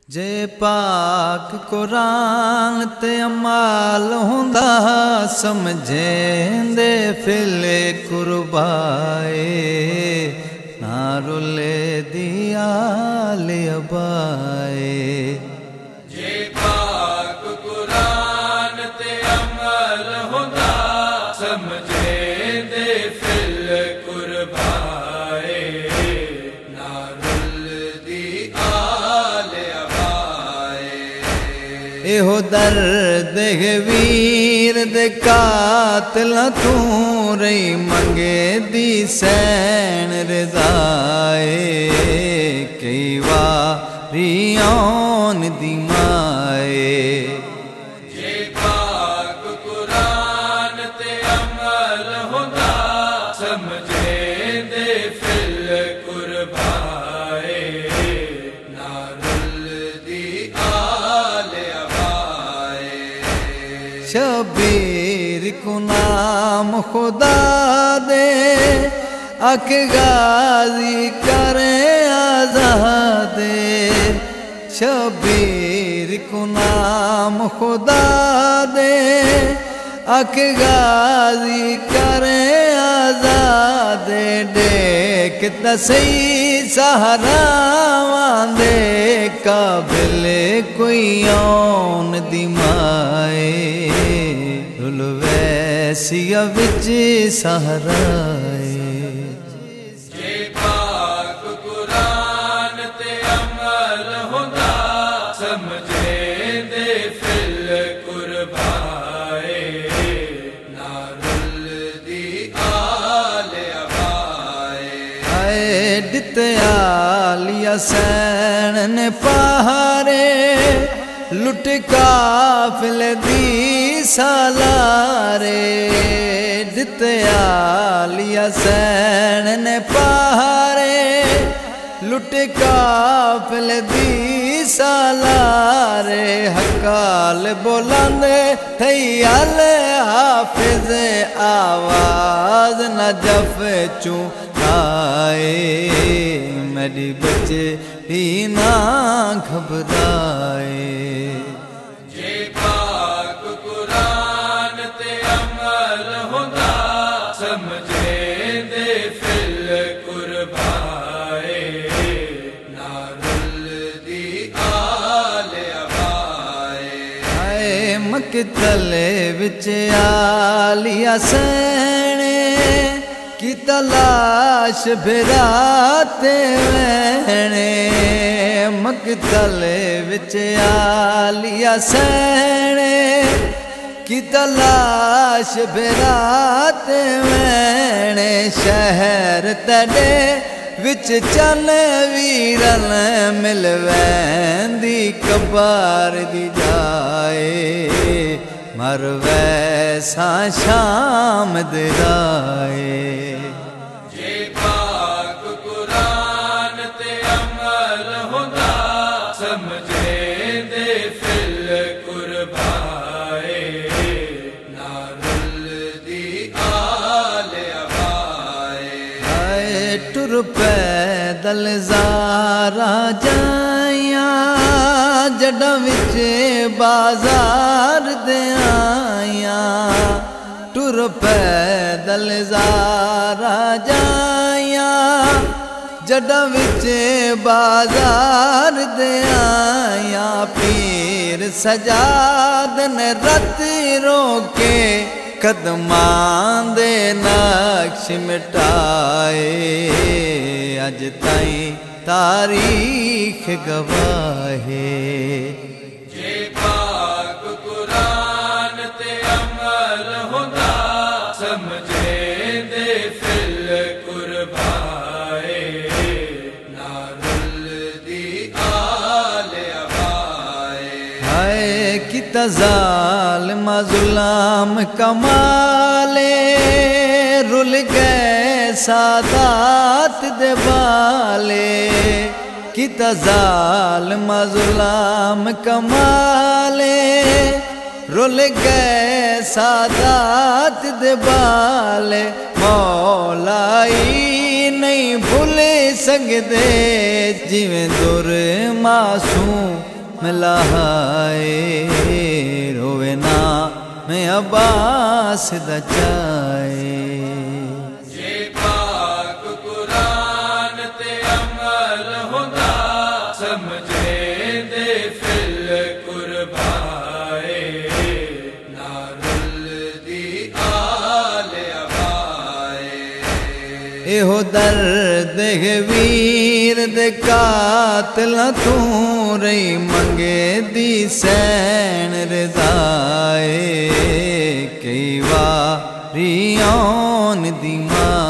जे पाक कुरान ते अमाल हुंदा समझेंदे फिले कुर्बाए ना रुले दिया ले अबाए। जे पाक कुरान ते अमल हुंदा समझेंदे फिले कुर्बाए ना रुलदी आले अबाए। एहो दर्द वीर दे कातिल तू रही मंगे दी सैन रज़ाए कई वारी आन दी माए। जे पाक कुरान ते अमल हुंदा समझेंदे फिल कुर्बाए ना रुलदी आले अबाए। शबीर को नाम खुदा दे अख गाजी करे आजादे। शबीर को नाम खुदा दे अख गाजी करे आजादे। देख तसई सहारा वांदे काबिल कोई औन दिमाए। रुल वैसिया विच सहाराए। जे पाक कुरान ते अमल हुंदा समझेंदे फिल कुर्बाए ना रुलदी आले अबाए। आए दित्यालिया सैन ने पहारे लुट काफिल दी सालारे। दित्यालिया सैन ने पहारे लुट काफिल दी सालारे। हकाल बोलांदे थैयाल हाफिज आवाज न जफ चू आए। मेरी बच्चे ही ना घबराए। जे पाक कुरान ते अमल हुंदा समझेंदे फिल कुर्बाए ना रुलदी आले अबाए। आए मकतले विच आलिया सैने की तलाश बिराते वैने। मकतले विच आलिया सैने की तलाश बिराते वैने। शहर तड़े विच चन वीरन मिल वैंदी कबार दी जाए। मर वैसा शाम दराए। जे पाक कुरान ते अमल हुंदा समझेंदे फिल कुर्बाए ना रुलदी आले अबाए। आए टुर पैदल ज़ारा जाया जड़ा विच बाजार दे आया। टुर पैदल ज़ारा जाया जड़ा विच बाजार दे आया। पीर सजाद ने रत रोके कदमां दे नक्श मिटाए। अज ताईं तारीख गवाहे। जे पाक कुरान ते अमल हुंदा समझेंदे फिल कुर्बाए ना रुलदी आले अबाए। हाय किता ज़ालिम ज़ुल्म कमाले रुल गए सादात दे बाले। किता ज़ालिम ज़ुल्म कमाले रुल गए सादात दे बाले। मौलाई नहीं भूल सकदे जिवें दुर मासूम मिलाए रोवे ना मैं अब्बास दा चाए जे पाक कुरान ते अमल हुंदा समझे दे फिल कुर्बाए ना रुलदी आल अबाए एहो दर्द है वीर दे कातिल तू रही मंगे दी सैन रदाए कई वारी आन दी मां